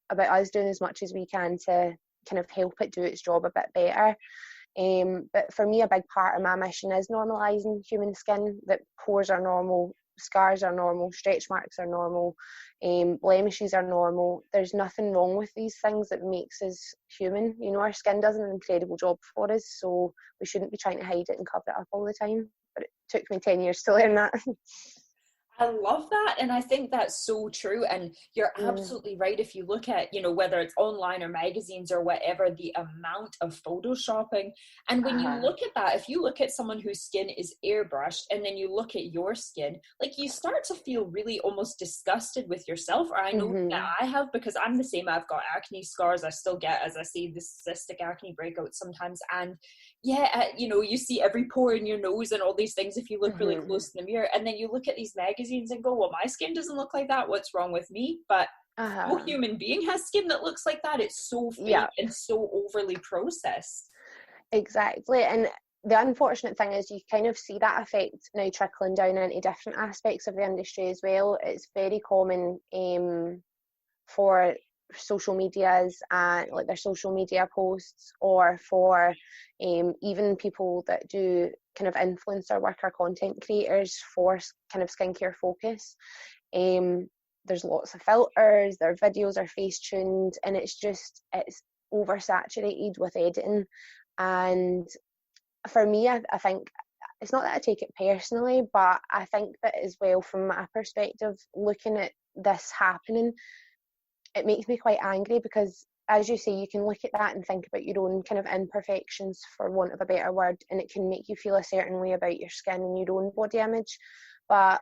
about us doing as much as we can to kind of help it do its job a bit better. But for me, a big part of my mission is normalising human skin, that pores are normal, scars are normal, stretch marks are normal, blemishes are normal. There's nothing wrong with these things that makes us human. You know, our skin does an incredible job for us, so we shouldn't be trying to hide it and cover it up all the time. But it took me 10 years to learn that. I love that. And I think that's so true. And you're Mm. absolutely right. If you look at, whether it's online or magazines or whatever, the amount of photoshopping. And when you Uh-huh. look at that, if you look at someone whose skin is airbrushed and then you look at your skin, like you start to feel really almost disgusted with yourself. Or I know that Mm-hmm. I have, because I'm the same. I've got acne scars. I still get, as I say, this cystic acne breakouts sometimes. And yeah, you see every pore in your nose and all these things if you look really Mm-hmm. close in the mirror. And then you look at these magazines and go, well, my skin doesn't look like that. What's wrong with me? But no Uh-huh. human being has skin that looks like that. It's so Yeah, fake and so overly processed. exactly. And the unfortunate thing is you kind of see that effect now trickling down into different aspects of the industry as well. It's very common for social medias and like their social media posts, or for even people that do kind of influencer work or content creators for kind of skincare focus. There's lots of filters, their videos are face tuned, and it's oversaturated with editing. And for me, I think it's not that I take it personally, but I think that as well, from my perspective, looking at this happening, it makes me quite angry, because as you say, you can look at that and think about your own kind of imperfections, for want of a better word, and it can make you feel a certain way about your skin and your own body image. But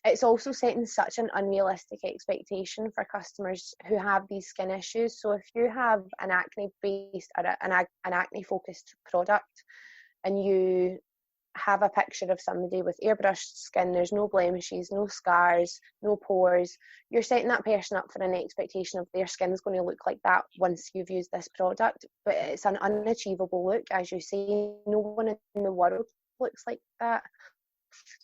it's also setting such an unrealistic expectation for customers who have these skin issues. So if you have an acne based or an acne focused product, and you have a picture of somebody with airbrushed skin, there's no blemishes, no scars, no pores, you're setting that person up for an expectation of their skin's going to look like that once you've used this product. But it's an unachievable look, as you say. No one in the world looks like that.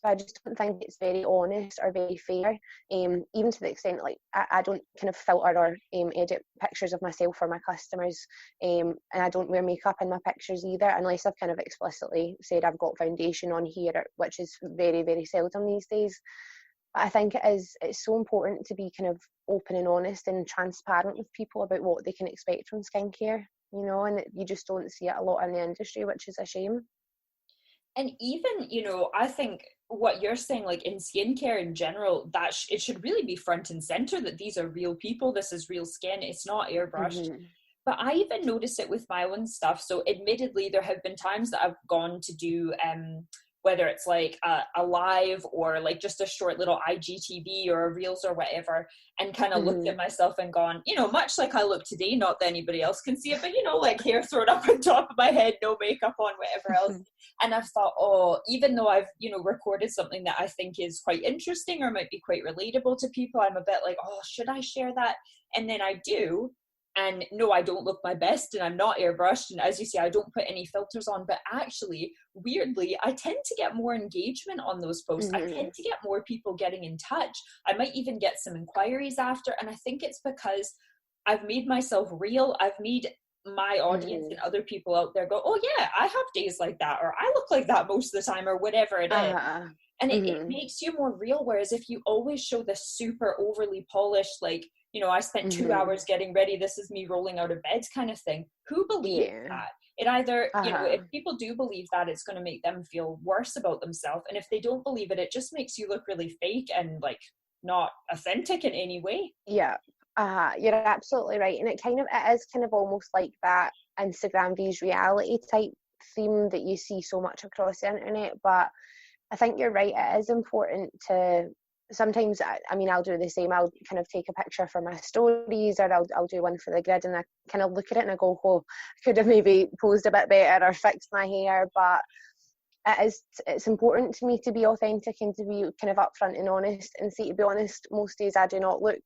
So I just don't think it's very honest or very fair, even to the extent, like, I don't kind of filter or edit pictures of myself or my customers, and I don't wear makeup in my pictures either, unless I've kind of explicitly said I've got foundation on here, which is very, very seldom these days. But I think it's so important to be kind of open and honest and transparent with people about what they can expect from skincare, and you just don't see it a lot in the industry, which is a shame. And even, I think what you're saying, like in skincare in general, that it should really be front and center, that these are real people, this is real skin, it's not airbrushed. Mm-hmm. But I even notice it with my own stuff. So admittedly, there have been times that I've gone to do whether it's like a live or like just a short little IGTV or a reels or whatever, and kind of looked at Mm-hmm. myself and gone, much like I look today, not that anybody else can see it, but like hair thrown up on top of my head, no makeup on, whatever else. And I've thought, oh, even though I've, recorded something that I think is quite interesting or might be quite relatable to people, I'm a bit like, oh, should I share that? And then I do. And no, I don't look my best and I'm not airbrushed. And as you say, I don't put any filters on. But actually, weirdly, I tend to get more engagement on those posts. I Mm-hmm. tend to get more people getting in touch. I might even get some inquiries after. And I think it's because I've made myself real. I've made my audience Mm-hmm. and other people out there go, oh, yeah, I have days like that, or I look like that most of the time, or whatever it is. Uh, And it mm-hmm. makes you more real. Whereas if you always show this super overly polished, like, I spent 2 hours Mm-hmm. getting ready, this is me rolling out of bed kind of thing, who believes Yeah. that? It either, if Uh, people do believe that, it's going to make them feel worse about themselves. And if they don't believe it, it just makes you look really fake and like not authentic in any way. yeah. You're absolutely right. And it is kind of almost like that Instagram vs reality type theme that you see so much across the internet. But I think you're right. It is important to sometimes, I mean, I'll do the same. I'll kind of take a picture for my stories, or I'll do one for the grid, and I kind of look at it and I go, oh, I could have maybe posed a bit better or fixed my hair. But it's important to me to be authentic and to be kind of upfront and honest. And see, to be honest, most days I do not look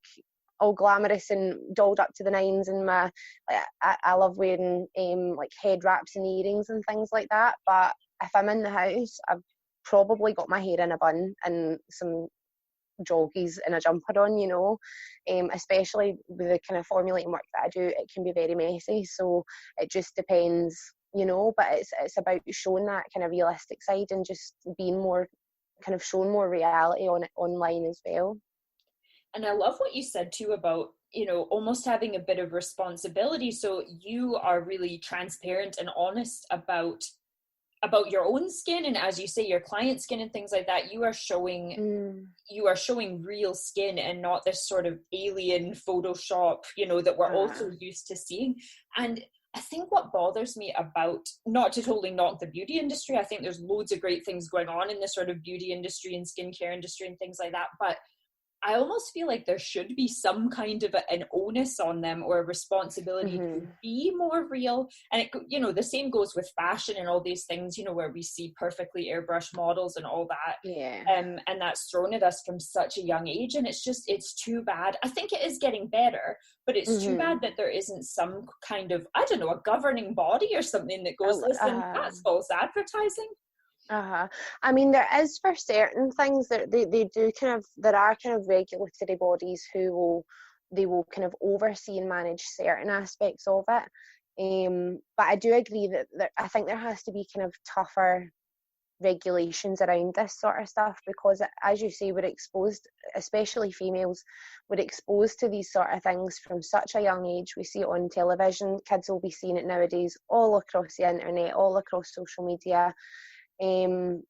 all glamorous and dolled up to the nines, and I love wearing like head wraps and earrings and things like that. But if I'm in the house, I've probably got my hair in a bun and some joggies and a jumper on, you know. Especially with the kind of formulating work that I do, it can be very messy, so it just depends, you know. But it's about showing that kind of realistic side and just being more kind of showing more reality on it online as well. And I love what you said too about, you know, almost having a bit of responsibility. So you are really transparent and honest about your own skin, and as you say, your client skin and things like that. You are showing real skin and not this sort of alien Photoshop, you know, that we're also used to seeing. And I think what bothers me about, not to totally knock the beauty industry, I think there's loads of great things going on in the sort of beauty industry and skincare industry and things like that, but I almost feel like there should be some kind of an onus on them, or a responsibility to be more real. And it, you know, the same goes with fashion and all these things, you know, where we see perfectly airbrushed models and all that. And that's thrown at us from such a young age. And it's too bad. I think it is getting better, but it's too bad that there isn't some kind of, I don't know, a governing body or something that goes, listen, that's false advertising. I mean, there is for certain things that they do kind of, there are kind of regulatory bodies who will kind of oversee and manage certain aspects of it. But I do agree that I think there has to be kind of tougher regulations around this sort of stuff, because as you say, we're exposed, especially females, we're exposed to these sort of things from such a young age. We see it on television, kids will be seeing it nowadays all across the internet, all across social media. And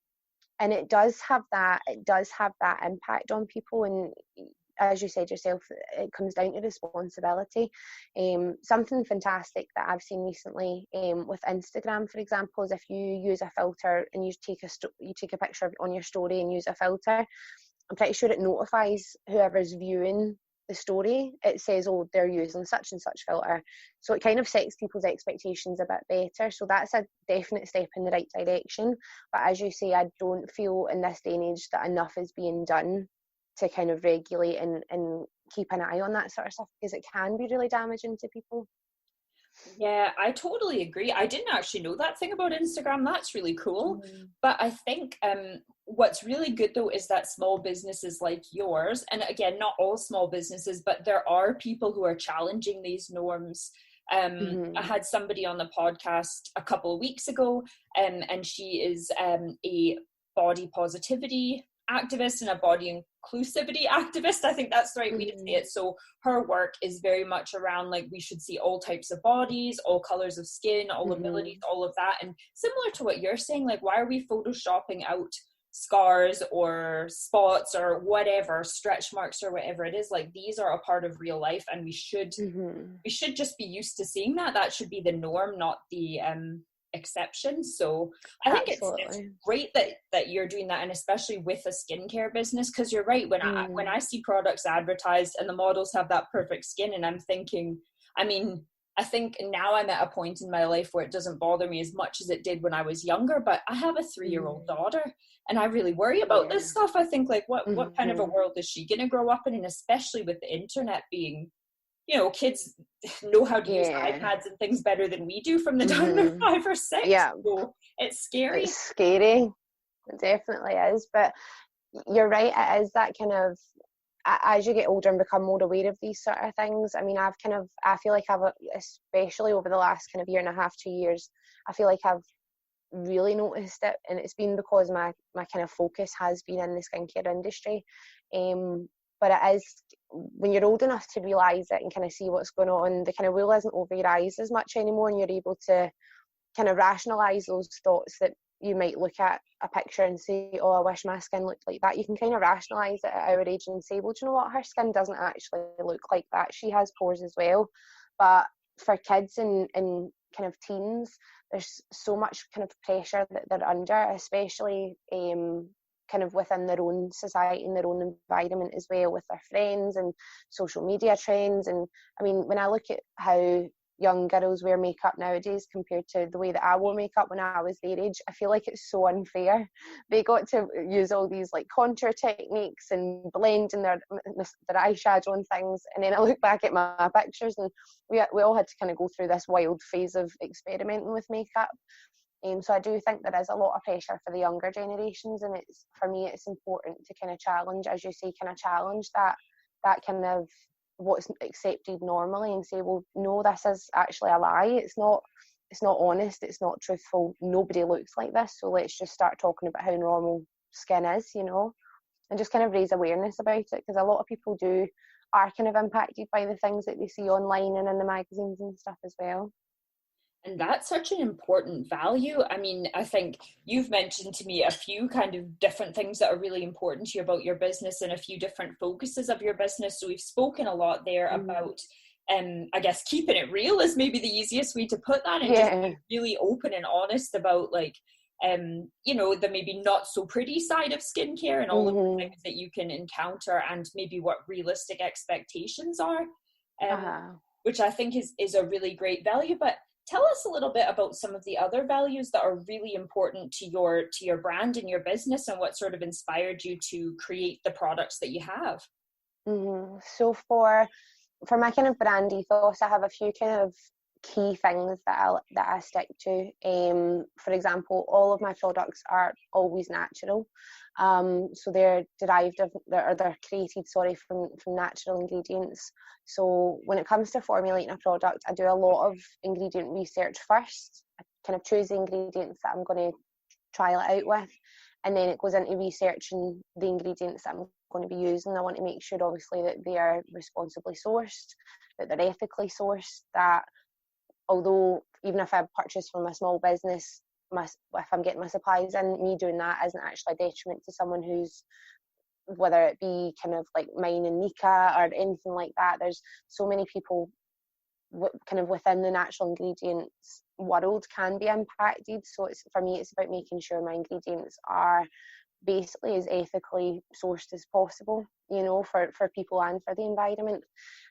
it does have that impact on people, and as you said yourself, it comes down to responsibility. Something fantastic that I've seen recently with Instagram, for example, is if you use a filter and you take a picture on your story and use a filter, I'm pretty sure it notifies whoever's viewing the story. It says, oh, they're using such and such filter, so it kind of sets people's expectations a bit better. So that's a definite step in the right direction. But as you say, I don't feel in this day and age that enough is being done to kind of regulate and keep an eye on that sort of stuff, because it can be really damaging to people. Yeah, I totally agree. I didn't actually know that thing about Instagram. That's really cool. But I think what's really good though is that small businesses like yours, and again, not all small businesses, but there are people who are challenging these norms. I had somebody on the podcast a couple of weeks ago, and she is a body positivity activist and a body inclusivity activist. I think that's the right way to say it. So her work is very much around, like, we should see all types of bodies, all colors of skin, all abilities, all of that. And similar to what you're saying, like, why are we photoshopping out scars or spots or whatever, stretch marks or whatever it is? Like, these are a part of real life, and we should just be used to seeing that. That should be the norm, not the exception. So I think it's great that you're doing that, and especially with a skincare business, because you're right, when I see products advertised and the models have that perfect skin, and I'm thinking, I mean, I think now I'm at a point in my life where it doesn't bother me as much as it did when I was younger, but I have a 3-year-old daughter, and I really worry about this stuff. I think, like, what kind of a world is she going to grow up in? And especially with the internet being, you know, kids know how to use iPads and things better than we do from the time they're 5 or 6. Yeah. So it's scary. It's scary. It definitely is. But you're right, it is that kind of, as you get older and become more aware of these sort of things. I mean, I feel like I've, especially over the last kind of year and a half, 2 years, I feel like I've really noticed it, and it's been because my kind of focus has been in the skincare industry. But it is, when you're old enough to realise it and kind of see what's going on, the kind of wool isn't over your eyes as much anymore, and you're able to kind of rationalise those thoughts that you might look at a picture and say, oh, I wish my skin looked like that. You can kind of rationalise it at our age and say, well, do you know what, her skin doesn't actually look like that. She has pores as well. But for kids and kind of teens, there's so much kind of pressure that they're under, especially kind of within their own society and their own environment as well, with their friends and social media trends. And I mean, when I look at how young girls wear makeup nowadays compared to the way that I wore makeup when I was their age, I feel like it's so unfair. They got to use all these like contour techniques and blending their eyeshadow and things, and then I look back at my pictures and we all had to kind of go through this wild phase of experimenting with makeup. So I do think there is a lot of pressure for the younger generations, and it's, for me, it's important to kind of challenge, as you say, kind of challenge that kind of what's accepted normally, and say, well, no, this is actually a lie. It's not honest. It's not truthful. Nobody looks like this. So let's just start talking about how normal skin is, you know, and just kind of raise awareness about it, because a lot of people are kind of impacted by the things that they see online and in the magazines and stuff as well. And that's such an important value. I mean, I think you've mentioned to me a few kind of different things that are really important to you about your business and a few different focuses of your business. So we've spoken a lot there about, I guess, keeping it real is maybe the easiest way to put that, and just being really open and honest about, like, you know, the maybe not so pretty side of skincare and all of the things that you can encounter, and maybe what realistic expectations are, which I think is a really great value. But tell us a little bit about some of the other values that are really important to your brand and your business, and what sort of inspired you to create the products that you have. So for my kind of brand ethos, I have a few kind of key things that I stick to. For example, all of my products are always natural. So they're created from natural ingredients. So when it comes to formulating a product, I do a lot of ingredient research first. I kind of choose the ingredients that I'm going to trial it out with, and then it goes into researching the ingredients that I'm going to be using. I want to make sure, obviously, that they are responsibly sourced, that they're ethically sourced, that although even if I purchase from a small business, if I'm getting my supplies in, me doing that isn't actually a detriment to someone who's, whether it be kind of like mine and Nika or anything like that. There's so many people kind of within the natural ingredients world can be impacted. So for me, it's about making sure my ingredients are basically as ethically sourced as possible, you know, for people and for the environment.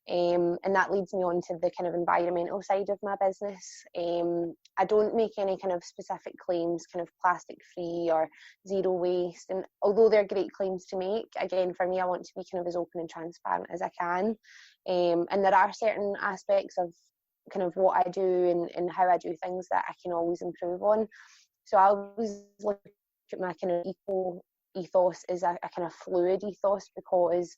And that leads me on to the kind of environmental side of my business. I don't make any kind of specific claims, kind of plastic free or zero waste, and although they're great claims to make, again, for me, I want to be kind of as open and transparent as I can. And there are certain aspects of kind of what I do and how I do things that I can always improve on. So I always look at my kind of eco ethos as a kind of fluid ethos, because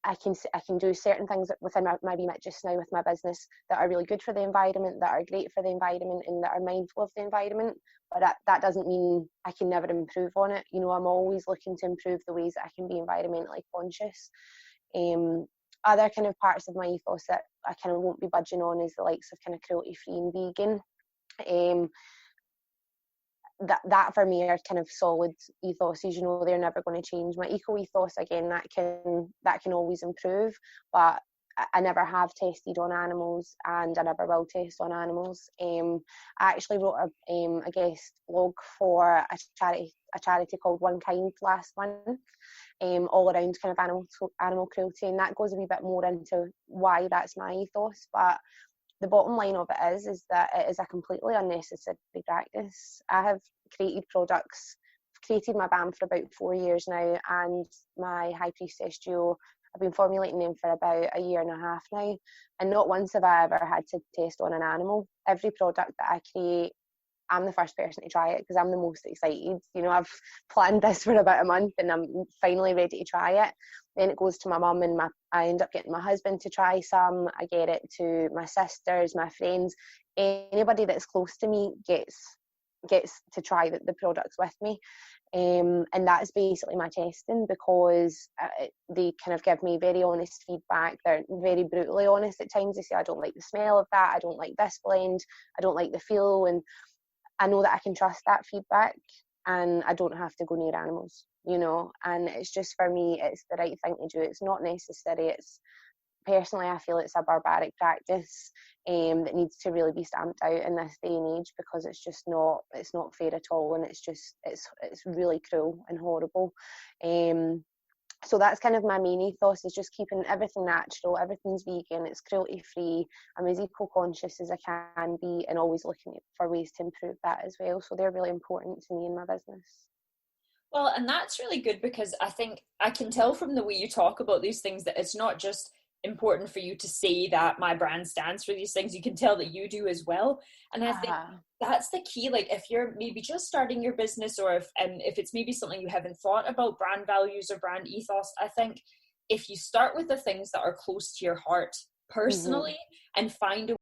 I can do certain things within my remit just now with my business that are really good for the environment, that are great for the environment, and that are mindful of the environment. But that doesn't mean I can never improve on it. You know, I'm always looking to improve the ways that I can be environmentally conscious. Other kind of parts of my ethos that I kind of won't be budging on is the likes of kind of cruelty-free and vegan. That for me are kind of solid ethoses, you know, they're never going to change. My eco ethos, again, that can always improve, but I never have tested on animals, and I never will test on animals. I actually wrote a guest blog for a charity called One Kind last month, all around kind of animal cruelty, and that goes a wee bit more into why that's my ethos. But the bottom line of it is that it is a completely unnecessary practice. I have created my balm for about 4 years now, and my High Priestess duo, I've been formulating them for about a year and a half now, and not once have I ever had to test on an animal. Every product that I create, I'm the first person to try it because I'm the most excited. You know, I've planned this for about a month and I'm finally ready to try it. Then it goes to my mum, and I end up getting my husband to try some. I get it to my sisters, my friends, anybody that's close to me gets to try the products with me. And that's basically my testing, because they kind of give me very honest feedback. They're very brutally honest at times. They say, I don't like the smell of that, I don't like this blend, I don't like the feel, and I know that I can trust that feedback, and I don't have to go near animals, you know. And it's just, for me, it's the right thing to do. It's not necessary. It's, personally, I feel it's a barbaric practice that needs to really be stamped out in this day and age, because it's not fair at all, and it's really cruel and horrible. So that's kind of my main ethos, is just keeping everything natural, everything's vegan, it's cruelty free. I'm as eco-conscious as I can be, and always looking for ways to improve that as well. So they're really important to me in my business. Well, and that's really good, because I think I can tell from the way you talk about these things that it's not just important for you to say that my brand stands for these things. You can tell that you do as well. And I think that's the key. Like if you're maybe just starting your business, or if it's maybe something you haven't thought about, brand values or brand ethos, I think if you start with the things that are close to your heart personally, and find a